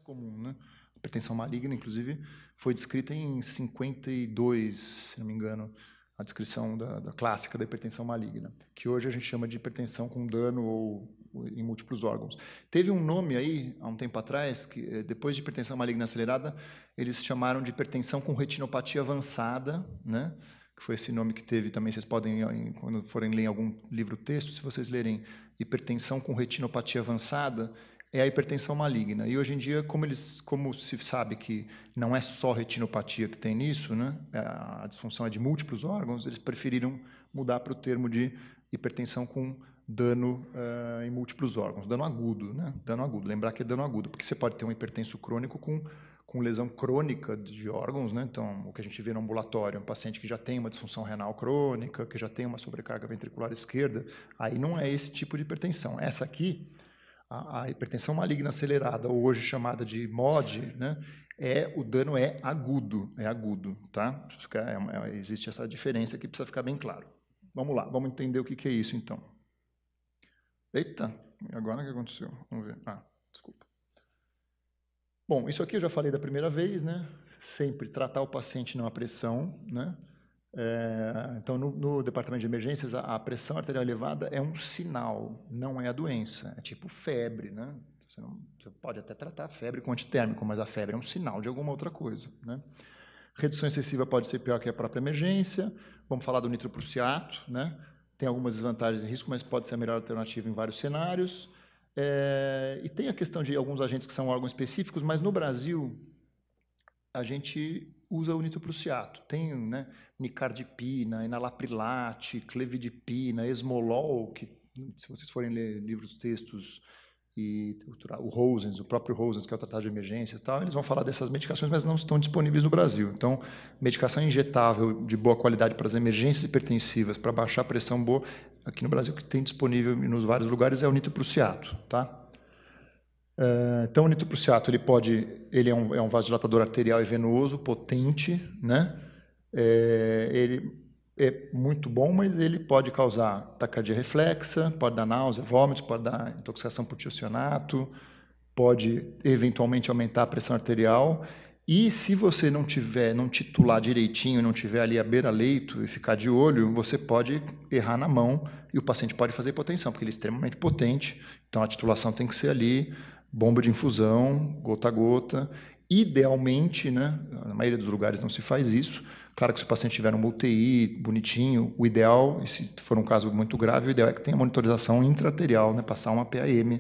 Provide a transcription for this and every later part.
comum, né? A hipertensão maligna, inclusive, foi descrita em 52, se não me engano, a descrição da clássica da hipertensão maligna, que hoje a gente chama de hipertensão com dano ou em múltiplos órgãos. Teve um nome aí, há um tempo atrás, que depois de hipertensão maligna acelerada, eles chamaram de hipertensão com retinopatia avançada, né? Que foi esse nome que teve também, vocês podem, quando forem ler em algum livro-texto, se vocês lerem hipertensão com retinopatia avançada, é a hipertensão maligna. E hoje em dia, como se sabe que não é só retinopatia que tem nisso, né? A disfunção é de múltiplos órgãos, eles preferiram mudar para o termo de hipertensão com dano em múltiplos órgãos, dano agudo, né? Dano agudo, lembrar que é dano agudo, porque você pode ter um hipertenso crônico com lesão crônica de órgãos, né? Então, o que a gente vê no ambulatório, um paciente que já tem uma disfunção renal crônica, que já tem uma sobrecarga ventricular esquerda, aí não é esse tipo de hipertensão. Essa aqui, a hipertensão maligna acelerada, ou hoje chamada de MOD, né? O dano é agudo, tá? Existe essa diferença que precisa ficar bem claro. Vamos lá, vamos entender o que é isso, então. Eita, agora o que aconteceu? Vamos ver. Desculpa. Bom, isso aqui eu já falei da primeira vez, né? Sempre tratar o paciente não a pressão, né? Então, no departamento de emergências, a pressão arterial elevada é um sinal, não é a doença. É tipo febre, né? Você pode até tratar a febre com antitérmico, mas a febre é um sinal de alguma outra coisa, né? Redução excessiva pode ser pior que a própria emergência. Vamos falar do nitroprusiato, né? Tem algumas desvantagens e riscos, mas pode ser a melhor alternativa em vários cenários. E tem a questão de alguns agentes que são órgãos específicos, mas no Brasil a gente usa o nitroprusiato. Tem, né, nicardipina, enalaprilat, clevidipina, esmolol, que se vocês forem ler livros, textos, e o próprio Rosens, que é o tratado de emergências, tal, eles vão falar dessas medicações, mas não estão disponíveis no Brasil. Então, medicação injetável de boa qualidade para as emergências hipertensivas, para baixar a pressão boa, aqui no Brasil, que tem disponível nos vários lugares, é o nitroprusiato, tá? Então, o nitroprusiato, ele é um vasodilatador arterial e venoso potente, né? Ele é muito bom, mas ele pode causar taquicardia reflexa, pode dar náusea, vômitos, pode dar intoxicação por tiocionato, pode eventualmente aumentar a pressão arterial. E se você não titular direitinho, não tiver ali à beira-leito e ficar de olho, você pode errar na mão e o paciente pode fazer hipotensão, porque ele é extremamente potente. Então, a titulação tem que ser ali, bomba de infusão, gota a gota. Idealmente, né, na maioria dos lugares não se faz isso. Claro que se o paciente tiver um UTI bonitinho, o ideal, e se for um caso muito grave, o ideal é que tenha monitorização intraarterial, né, passar uma PAM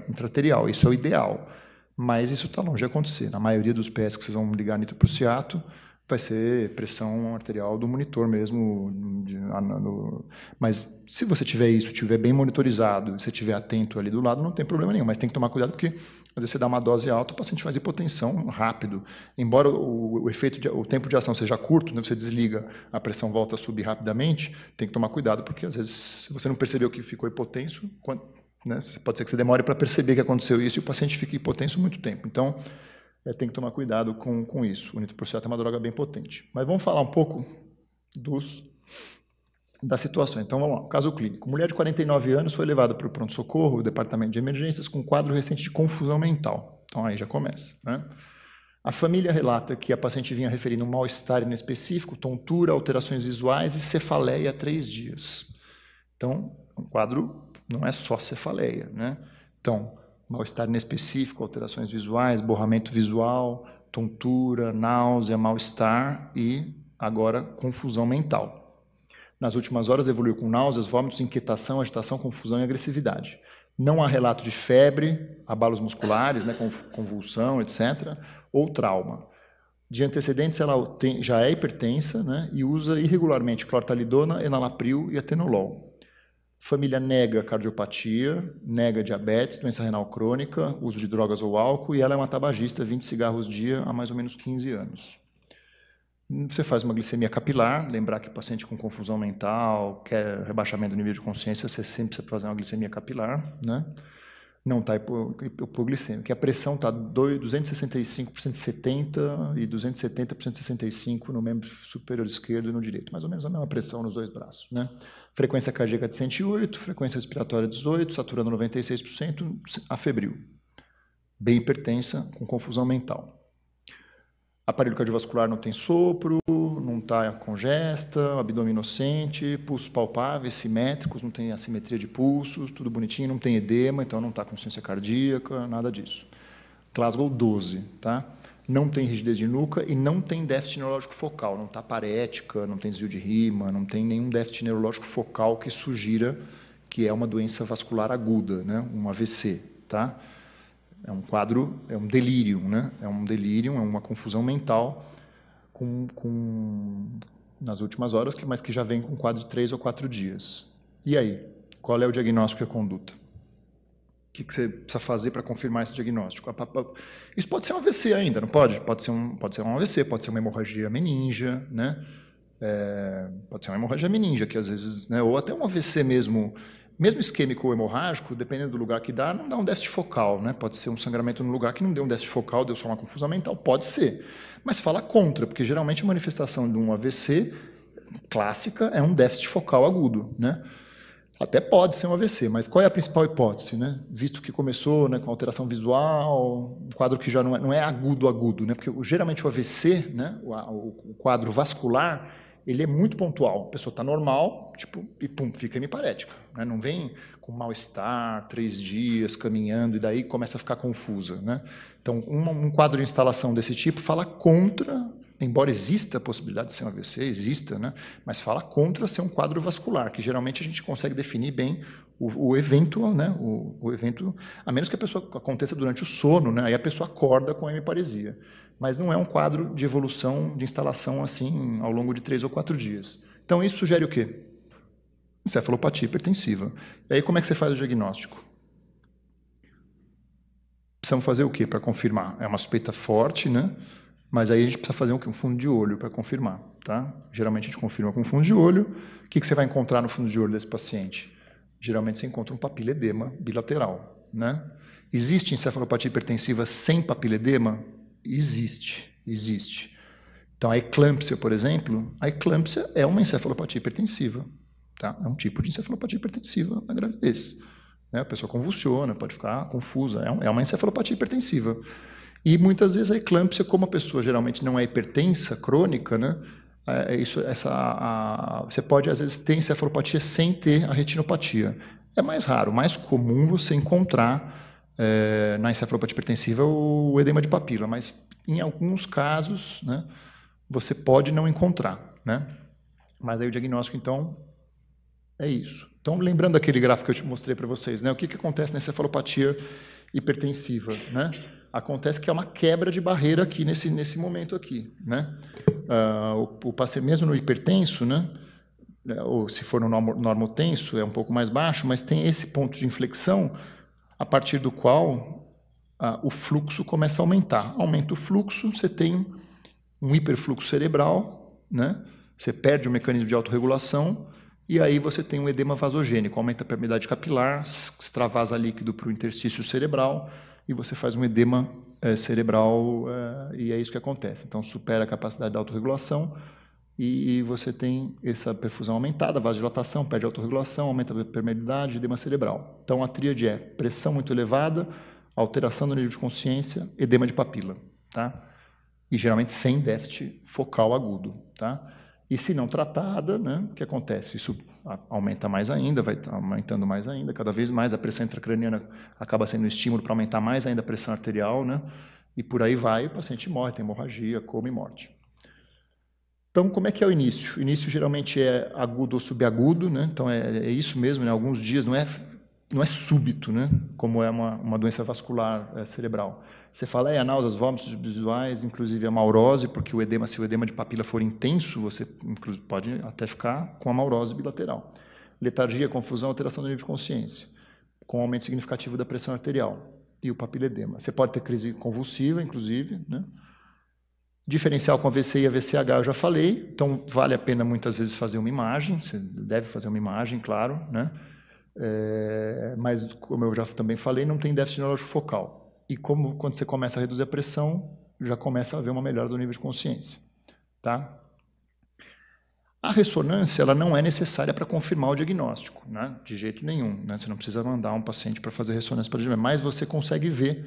intraarterial. Isso é o ideal. Mas isso está longe de acontecer. Na maioria dos PS que vocês vão ligar nitroprusiato, vai ser pressão arterial do monitor mesmo. Mas se você tiver isso, tiver bem monitorizado, e você estiver atento ali do lado, não tem problema nenhum. Mas tem que tomar cuidado porque às vezes você dá uma dose alta, o paciente faz hipotensão rápido. Embora o tempo de ação seja curto, né, você desliga, a pressão volta a subir rapidamente, tem que tomar cuidado porque às vezes, se você não percebeu que ficou hipotenso, né, pode ser que você demore para perceber que aconteceu isso e o paciente fique hipotenso muito tempo. Então, tem que tomar cuidado com isso. O nitroprusiato é uma droga bem potente. Mas vamos falar um pouco das situações. Então, vamos lá. Caso clínico. Mulher de 49 anos foi levada para o pronto-socorro, o departamento de emergências, com quadro recente de confusão mental. Então, aí já começa, né? A família relata que a paciente vinha referindo um mal-estar inespecífico, tontura, alterações visuais e cefaleia há 3 dias. Então, um quadro não é só cefaleia, né? Então, mal-estar inespecífico, alterações visuais, borramento visual, tontura, náusea, mal-estar e, agora, confusão mental. Nas últimas horas, evoluiu com náuseas, vômitos, inquietação, agitação, confusão e agressividade. Não há relato de febre, abalos musculares, né, convulsão, etc., ou trauma. De antecedentes, ela já é hipertensa, né, e usa irregularmente clortalidona, enalapril e atenolol. Família nega cardiopatia, nega diabetes, doença renal crônica, uso de drogas ou álcool, e ela é uma tabagista, 20 cigarros dia há mais ou menos 15 anos. Você faz uma glicemia capilar, lembrar que o paciente com confusão mental, quer rebaixamento do nível de consciência, você sempre precisa fazer uma glicemia capilar, né? Não está hipoglicêmico, que a pressão está 265 por 170 e 270 por 165 no membro superior esquerdo e no direito, mais ou menos a mesma pressão nos 2 braços, né? Frequência cardíaca de 108, frequência respiratória 18, saturando 96%, afebril. bem hipertensa, com confusão mental. Aparelho cardiovascular não tem sopro, não está congesta, abdômen inocente, pulsos palpáveis, simétricos, não tem assimetria de pulsos, tudo bonitinho, não tem edema, então não está com consciência cardíaca, nada disso. Glasgow 12, tá? Não tem rigidez de nuca e não tem déficit neurológico focal, não está parética, não tem desvio de rima, não tem nenhum déficit neurológico focal que sugira que é uma doença vascular aguda, né? Um AVC, tá? É um quadro, é um delírio, né? É um delírio, é uma confusão mental nas últimas horas, mas que já vem com um quadro de 3 ou 4 dias. E aí? Qual é o diagnóstico e a conduta? O que você precisa fazer para confirmar esse diagnóstico? Isso pode ser um AVC ainda, não pode? Pode ser um AVC, pode ser uma hemorragia meningia, né? Pode ser uma hemorragia meningia, que às vezes, né? Ou até um AVC mesmo isquêmico ou hemorrágico, dependendo do lugar que dá, não dá um déficit focal, né? Pode ser um sangramento no lugar que não deu um déficit focal, deu só uma confusão mental, pode ser. Mas fala contra, porque geralmente a manifestação de um AVC clássica é um déficit focal agudo, né? Até pode ser um AVC, mas qual é a principal hipótese, né? Visto que começou, né, com alteração visual, um quadro que já não é agudo, né? Porque geralmente o AVC, né, o quadro vascular, ele é muito pontual. A pessoa está normal, tipo, e pum, fica hemiparética, né? Não vem com mal-estar, 3 dias, caminhando, e daí começa a ficar confusa, né? Então, um quadro de instalação desse tipo fala contra, embora exista a possibilidade de ser um AVC, exista, né? Mas fala contra ser um quadro vascular, que geralmente a gente consegue definir bem o evento, né? O evento, a menos que a pessoa aconteça durante o sono, né? Aí a pessoa acorda com hemiparesia. Mas não é um quadro de evolução, de instalação assim, ao longo de 3 ou 4 dias. Então, isso sugere o quê? Encefalopatia hipertensiva. E aí, como é que você faz o diagnóstico? Precisamos fazer o quê para confirmar? É uma suspeita forte, né? Mas aí a gente precisa fazer um fundo de olho para confirmar, tá? Geralmente a gente confirma com fundo de olho. O que você vai encontrar no fundo de olho desse paciente? Geralmente você encontra um papiledema bilateral, né? Existe encefalopatia hipertensiva sem papiledema? Existe. Então, a eclâmpsia, por exemplo, a eclâmpsia é uma encefalopatia hipertensiva, tá? É um tipo de encefalopatia hipertensiva na gravidez, né? A pessoa convulsiona, pode ficar confusa, é uma encefalopatia hipertensiva. E muitas vezes a eclâmpsia, como a pessoa geralmente não é hipertensa, crônica, né? Você pode, às vezes, ter encefalopatia sem ter a retinopatia. É mais raro, mais comum você encontrar na encefalopatia hipertensiva o edema de papila, mas em alguns casos, né, você pode não encontrar, né? Mas aí o diagnóstico, então, é isso. Então, lembrando aquele gráfico que eu te mostrei para vocês, né? O que acontece na encefalopatia hipertensiva, né? Acontece que é uma quebra de barreira aqui nesse momento aqui, né? O paciente, mesmo no hipertenso, né? Ou se for no normotenso, é um pouco mais baixo, mas tem esse ponto de inflexão a partir do qual o fluxo começa a aumentar. Aumenta o fluxo, você tem um hiperfluxo cerebral, né? Você perde o mecanismo de autorregulação e aí você tem um edema vasogênico, aumenta a permeabilidade capilar, extravasa líquido para o interstício cerebral e você faz um edema cerebral e é isso que acontece. Então, supera a capacidade da autorregulação e você tem essa perfusão aumentada, vasodilatação, perde a autorregulação, aumenta a permeabilidade, edema cerebral. Então, a tríade é pressão muito elevada, alteração do nível de consciência, edema de papila, tá? E geralmente sem déficit focal agudo, tá? E se não tratada, né, o que acontece? Isso aumenta mais ainda, vai aumentando mais ainda, cada vez mais a pressão intracraniana acaba sendo um estímulo para aumentar mais ainda a pressão arterial, né? E por aí vai, o paciente morre, tem hemorragia, coma e morte. Então, como é que é o início? O início geralmente é agudo ou subagudo, né? Então é isso mesmo, né? Alguns dias não é súbito, né? Como é uma doença vascular cerebral. Você fala, náuseas, vômitos visuais, inclusive a maurose, porque o edema, se o edema de papila for intenso, você pode até ficar com a maurose bilateral. Letargia, confusão, alteração do nível de consciência, com aumento significativo da pressão arterial e o papiledema. Você pode ter crise convulsiva, inclusive, né? Diferencial com AVC e AVCH eu já falei, então vale a pena muitas vezes fazer uma imagem, você deve fazer uma imagem, claro, né? Mas, como eu já também falei, não tem déficit neurológico focal. E quando você começa a reduzir a pressão, já começa a haver uma melhora do nível de consciência, tá? A ressonância ela não é necessária para confirmar o diagnóstico, né? De jeito nenhum, né? Você não precisa mandar um paciente para fazer ressonância para diagnóstico, mas você consegue ver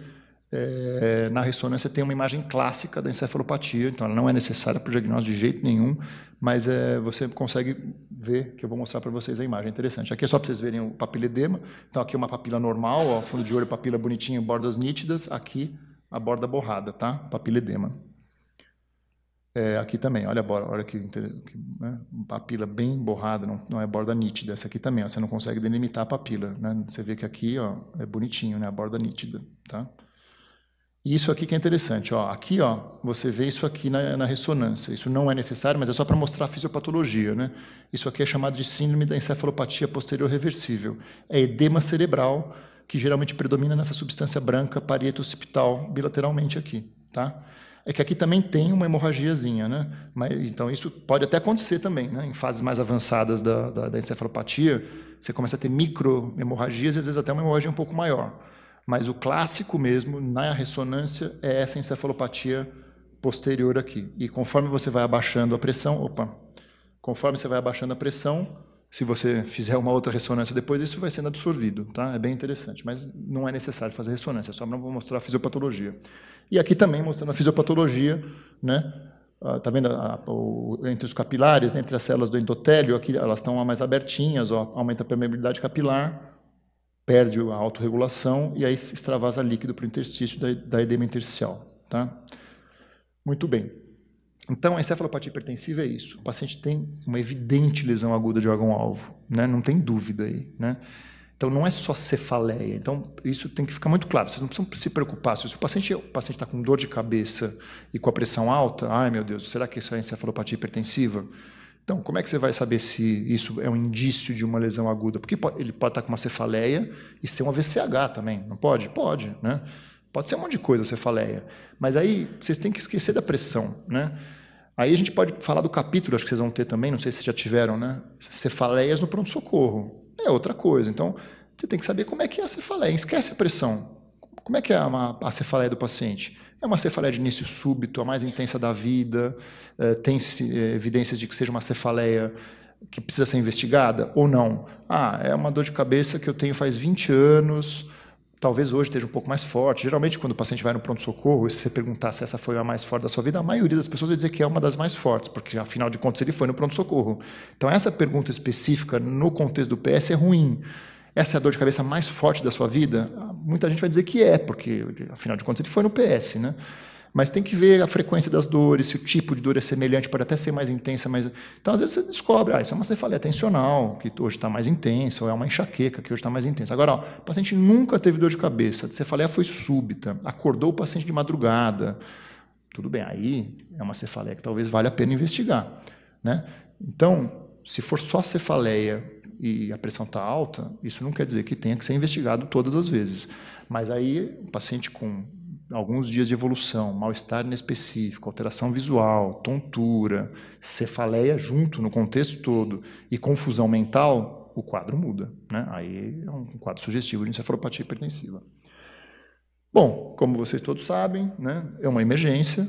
na ressonância tem uma imagem clássica da encefalopatia, então ela não é necessária para o diagnóstico de jeito nenhum, mas você consegue ver, que eu vou mostrar para vocês a imagem interessante. Aqui é só para vocês verem o papiledema, então aqui é uma papila normal, ó, fundo de olho, papila bonitinha, bordas nítidas, aqui a borda borrada, tá? Papiledema. Aqui também, olha a borda, olha que né? Papila bem borrada, não é borda nítida. Essa aqui também, ó, você não consegue delimitar a papila, né? Você vê que aqui, ó, é bonitinho, né? A borda nítida, tá? E isso aqui que é interessante, ó, aqui, ó, você vê isso aqui na ressonância. Isso não é necessário, mas é só para mostrar a fisiopatologia, né? Isso aqui é chamado de síndrome da encefalopatia posterior reversível. É edema cerebral que geralmente predomina nessa substância branca parieto-occipital bilateralmente aqui, tá? É que aqui também tem uma hemorragiazinha, né? Então isso pode até acontecer também, né? Em fases mais avançadas da encefalopatia, você começa a ter microhemorragias e às vezes até uma hemorragia um pouco maior. Mas o clássico mesmo, na ressonância, é essa encefalopatia posterior aqui. E conforme você vai abaixando a pressão, conforme você vai abaixando a pressão, se você fizer uma outra ressonância depois, isso vai sendo absorvido, tá? É bem interessante, mas não é necessário fazer ressonância, é só para mostrar a fisiopatologia. E aqui também mostrando a fisiopatologia, né? Tá vendo entre os capilares, né? Entre as células do endotélio, aqui elas estão mais abertinhas, ó, aumenta a permeabilidade capilar, perde a autorregulação e aí se extravasa líquido para o interstício da edema intersticial. Tá? Muito bem. Então, a encefalopatia hipertensiva é isso. O paciente tem uma evidente lesão aguda de órgão-alvo, né? Não tem dúvida aí. Né? Então, não é só cefaleia. Então, isso tem que ficar muito claro. Vocês não precisam se preocupar. Se o paciente está com dor de cabeça e com a pressão alta, ai meu Deus, será que isso é encefalopatia hipertensiva? Então, como é que você vai saber se isso é um indício de uma lesão aguda? Porque ele pode estar com uma cefaleia e ser uma VCH também, não pode? Pode, né? Pode ser um monte de coisa, cefaleia. Mas aí, vocês têm que esquecer da pressão, né? Aí a gente pode falar do capítulo, acho que vocês vão ter também, não sei se já tiveram, né? Cefaleias no pronto-socorro. É outra coisa. Então, você tem que saber como é que é a cefaleia. Esquece a pressão. Como é que é a cefaleia do paciente? É uma cefaleia de início súbito, a mais intensa da vida, tem evidências de que seja uma cefaleia que precisa ser investigada ou não? É uma dor de cabeça que eu tenho faz 20 anos, talvez hoje esteja um pouco mais forte. Geralmente, quando o paciente vai no pronto-socorro, se você perguntar se essa foi a mais forte da sua vida, a maioria das pessoas vai dizer que é uma das mais fortes, porque, afinal de contas, ele foi no pronto-socorro. Então, essa pergunta específica no contexto do PS é ruim. Essa é a dor de cabeça mais forte da sua vida? Muita gente vai dizer que é, porque, afinal de contas, ele foi no PS, né? Mas tem que ver a frequência das dores, se o tipo de dor é semelhante, pode até ser mais intensa. Então, às vezes, você descobre, isso é uma cefaleia tensional, que hoje está mais intensa, ou é uma enxaqueca, que hoje está mais intensa. Agora, o paciente nunca teve dor de cabeça, a cefaleia foi súbita, acordou o paciente de madrugada. Tudo bem, aí é uma cefaleia que talvez valha a pena investigar, né? Então, se for só cefaleia e a pressão está alta, isso não quer dizer que tenha que ser investigado todas as vezes. Mas aí, o paciente com alguns dias de evolução, mal-estar inespecífico, alteração visual, tontura, cefaleia junto no contexto todo e confusão mental, o quadro muda, né? Aí é um quadro sugestivo de encefalopatia hipertensiva. Bom, como vocês todos sabem, né, é uma emergência,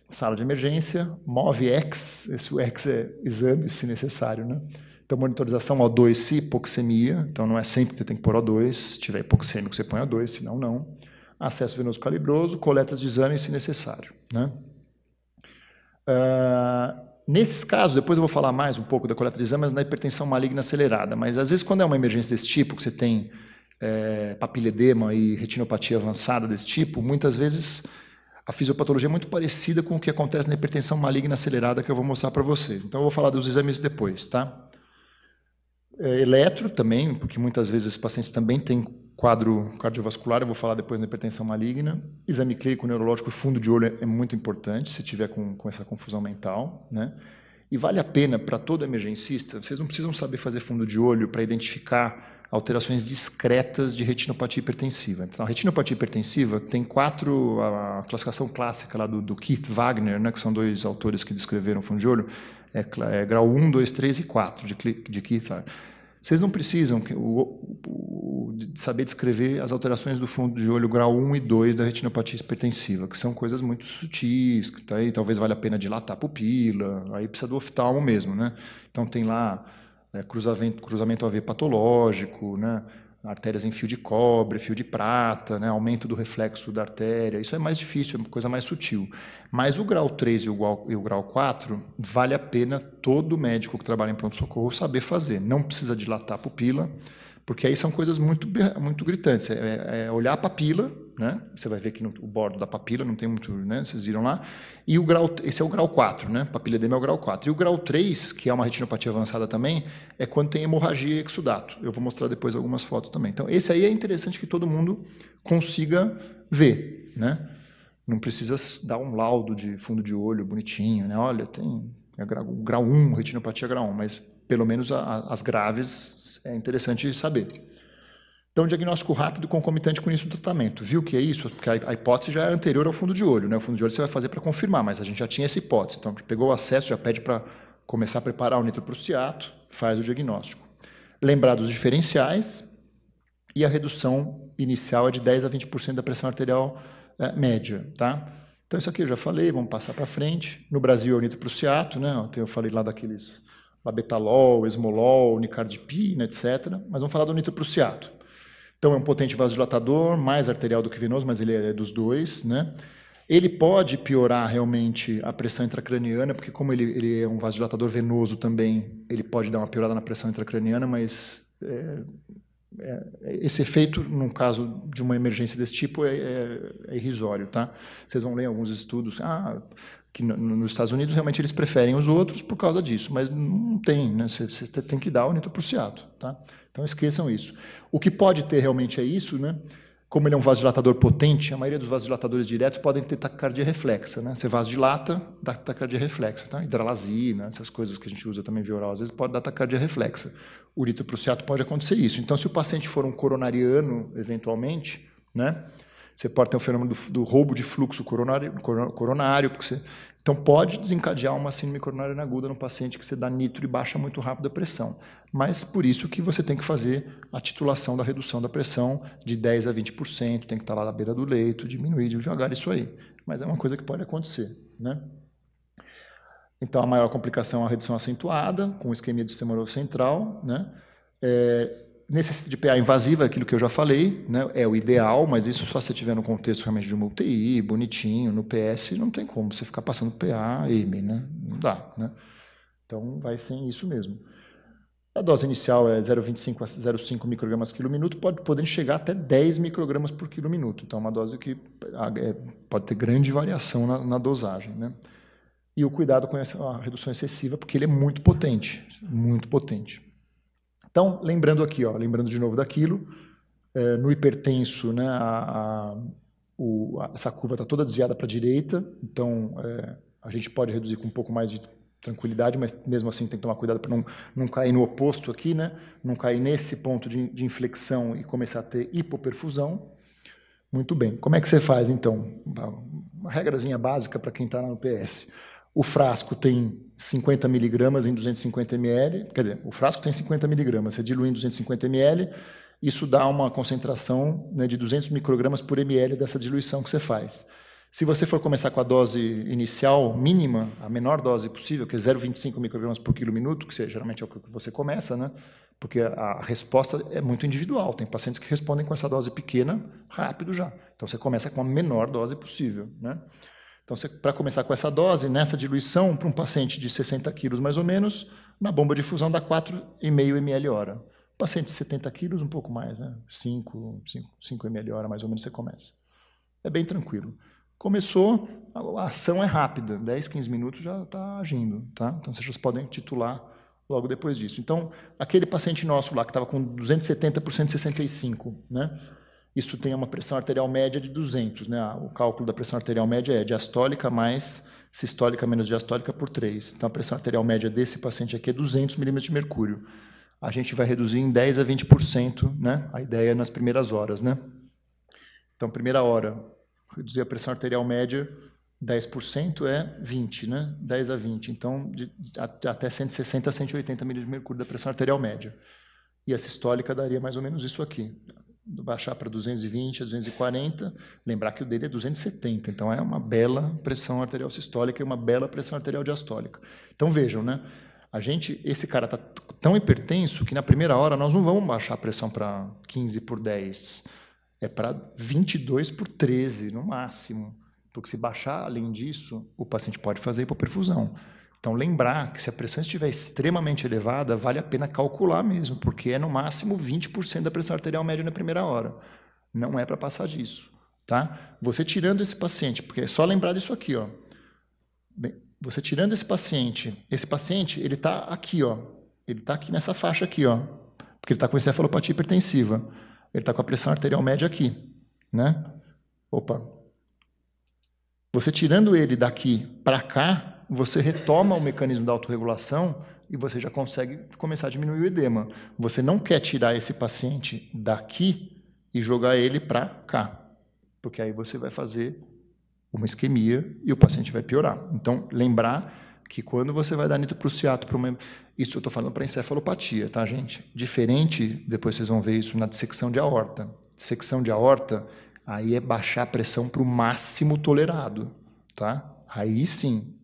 sala de emergência, move X, esse X é exame, se necessário, né? Então, monitorização O2 se hipoxemia, então não é sempre que você tem que pôr O2, se tiver hipoxêmico você põe O2, senão não. Acesso venoso calibroso, coletas de exame se necessário, né? Nesses casos, depois eu vou falar mais um pouco da coleta de exames na hipertensão maligna acelerada, mas às vezes quando é uma emergência desse tipo, que você tem papiledema e retinopatia avançada desse tipo, muitas vezes a fisiopatologia é muito parecida com o que acontece na hipertensão maligna acelerada que eu vou mostrar para vocês. Então eu vou falar dos exames depois, tá? Eletro também, porque muitas vezes os pacientes também têm quadro cardiovascular, eu vou falar depois na hipertensão maligna. Exame clínico neurológico, fundo de olho é muito importante, se tiver com essa confusão mental, né? E vale a pena para todo emergencista, vocês não precisam saber fazer fundo de olho para identificar alterações discretas de retinopatia hipertensiva. Então, a retinopatia hipertensiva tem a classificação clássica lá do Keith Wagner, né, que são dois autores que descreveram o fundo de olho, é grau 1, 2, 3 e 4 de Keith Wagner. Vocês não precisam de saber descrever as alterações do fundo de olho grau 1 e 2 da retinopatia hipertensiva, que são coisas muito sutis, que tá aí, talvez valha a pena dilatar a pupila, aí precisa do oftalmo mesmo, né? Então tem lá cruzamento AV patológico, né? artérias em fio de cobre, fio de prata, né? Aumento do reflexo da artéria. Isso é mais difícil, é uma coisa mais sutil. Mas o grau 3 e o grau 4, vale a pena todo médico que trabalha em pronto-socorro saber fazer. Não precisa dilatar a pupila, porque aí são coisas muito gritantes. É olhar a papila, né? Você vai ver que o bordo da papila não tem muito, né? Vocês viram lá. E esse é o grau 4, né? Papiledema é o grau 4. E o grau 3, que é uma retinopatia avançada também, é quando tem hemorragia e exudato. Eu vou mostrar depois algumas fotos também. Então, esse aí é interessante que todo mundo consiga ver, né? Não precisa dar um laudo de fundo de olho bonitinho, né? Olha, tem grau 1, retinopatia grau 1, mas pelo menos as graves é interessante saber. Então, diagnóstico rápido concomitante com início do tratamento. Viu o que é isso? Porque a hipótese já é anterior ao fundo de olho, né? O fundo de olho você vai fazer para confirmar, mas a gente já tinha essa hipótese. Então, pegou o acesso, já pede para começar a preparar o nitroprusiato, faz o diagnóstico. Lembrar dos diferenciais e a redução inicial é de 10 a 20% da pressão arterial média, tá? Então, isso aqui eu já falei, vamos passar para frente. No Brasil é o nitroprusiato, né? Eu falei lá daqueles labetalol, esmolol, nicardipina, etc. Mas vamos falar do nitroprusiato. Então, é um potente vasodilatador, mais arterial do que venoso, mas ele é dos dois, né? Ele pode piorar realmente a pressão intracraniana, porque como ele é um vasodilatador venoso também, ele pode dar uma piorada na pressão intracraniana, mas esse efeito, num caso de uma emergência desse tipo, é irrisório, tá? Vocês vão ler alguns estudos, que nos Estados Unidos realmente eles preferem os outros por causa disso, mas não tem, né? Você tem que dar o nitroprusiato, tá? Então esqueçam isso. O que pode ter realmente é isso, né? Como ele é um vasodilatador potente, a maioria dos vasodilatadores diretos podem ter taquicardia reflexa, né? Você vasodilata, dá taquicardia reflexa, tá? Hidralazina, essas coisas que a gente usa também via oral, às vezes pode dar taquicardia reflexa. O nitroprusiato pode acontecer isso. Então, se o paciente for um coronariano, eventualmente, né? Você pode ter um fenômeno do roubo de fluxo coronário, porque então pode desencadear uma síndrome coronariana aguda no paciente que você dá nitro e baixa muito rápido a pressão. Mas por isso que você tem que fazer a titulação da redução da pressão de 10 a 20%, tem que estar lá na beira do leito, diminuir devagar isso aí. Mas é uma coisa que pode acontecer, né? Então, a maior complicação é a redução acentuada, com isquemia do sistema nervoso central, né? Necessidade de PA invasiva, aquilo que eu já falei, né? É o ideal, mas isso só se tiver no contexto realmente de uma UTI, bonitinho, no PS, não tem como você ficar passando PA, M, né? Não dá, né? Então, vai ser isso mesmo. A dose inicial é 0,25 a 0,5 microgramas por quilo-minuto, podendo chegar até 10 microgramas por quilo-minuto. Então, é uma dose que pode ter grande variação na dosagem, né? E o cuidado com a redução excessiva, porque ele é muito potente, muito potente. Então, lembrando aqui, lembrando de novo daquilo, no hipertenso, né, essa curva está toda desviada para a direita, então a gente pode reduzir com um pouco mais de tranquilidade, mas mesmo assim tem que tomar cuidado para não cair no oposto aqui, né, não cair nesse ponto de inflexão e começar a ter hipoperfusão. Muito bem. Como é que você faz, então? Uma regrazinha básica para quem está no PS. O frasco tem 50 miligramas em 250 ml, quer dizer, o frasco tem 50 miligramas, você dilui em 250 ml, isso dá uma concentração, né, de 200 microgramas por ml dessa diluição que você faz. Se você for começar com a dose inicial mínima, a menor dose possível, que é 0,25 microgramas por quilo-minuto, que geralmente é o que você começa, né? Porque a resposta é muito individual. Tem pacientes que respondem com essa dose pequena rápido já. Então, você começa com a menor dose possível, né? Então, para começar com essa dose, nessa diluição, para um paciente de 60 quilos mais ou menos, na bomba de fusão dá 4,5 ml hora. Paciente de 70 quilos, um pouco mais, né? 5 ml hora mais ou menos você começa. É bem tranquilo. Começou, a ação é rápida, 10, 15 minutos já está agindo, tá? Então, vocês podem titular logo depois disso. Então, aquele paciente nosso lá que estava com 270 por 165, né? Isso tem uma pressão arterial média de 200, né? O cálculo da pressão arterial média é diastólica mais sistólica menos diastólica por 3. Então, a pressão arterial média desse paciente aqui é 200 milímetros de mercúrio. A gente vai reduzir em 10 a 20%, né? A ideia é nas primeiras horas, né? Então, primeira hora, reduzir a pressão arterial média, 10% é 20, né? 10 a 20. Então, até 160 a 180 milímetros de mercúrio da pressão arterial média. E a sistólica daria mais ou menos isso aqui. Baixar para 220 a 240, lembrar que o dele é 270, então é uma bela pressão arterial sistólica e uma bela pressão arterial diastólica. Então vejam, né? Esse cara está tão hipertenso que na primeira hora nós não vamos baixar a pressão para 15/10. É para 22/13, no máximo. Porque se baixar além disso, o paciente pode fazer hipoperfusão. Então, lembrar que se a pressão estiver extremamente elevada, vale a pena calcular mesmo, porque é no máximo 20% da pressão arterial média na primeira hora. Não é para passar disso, tá? Você tirando esse paciente, porque é só lembrar disso aqui, ó. Bem, você tirando esse paciente, ele está aqui, ó. Ele está aqui nessa faixa aqui, ó, porque ele está com encefalopatia hipertensiva. Ele está com a pressão arterial média aqui, né? Opa. Você tirando ele daqui para cá, você retoma o mecanismo da autorregulação e você já consegue começar a diminuir o edema. Você não quer tirar esse paciente daqui e jogar ele para cá, porque aí você vai fazer uma isquemia e o paciente vai piorar. Então, lembrar que quando você vai dar nitroprusiato para uma... Isso eu estou falando para encefalopatia, tá, gente? Diferente, depois vocês vão ver isso na dissecção de aorta. Dissecção de aorta, aí é baixar a pressão para o máximo tolerado, tá? Aí sim,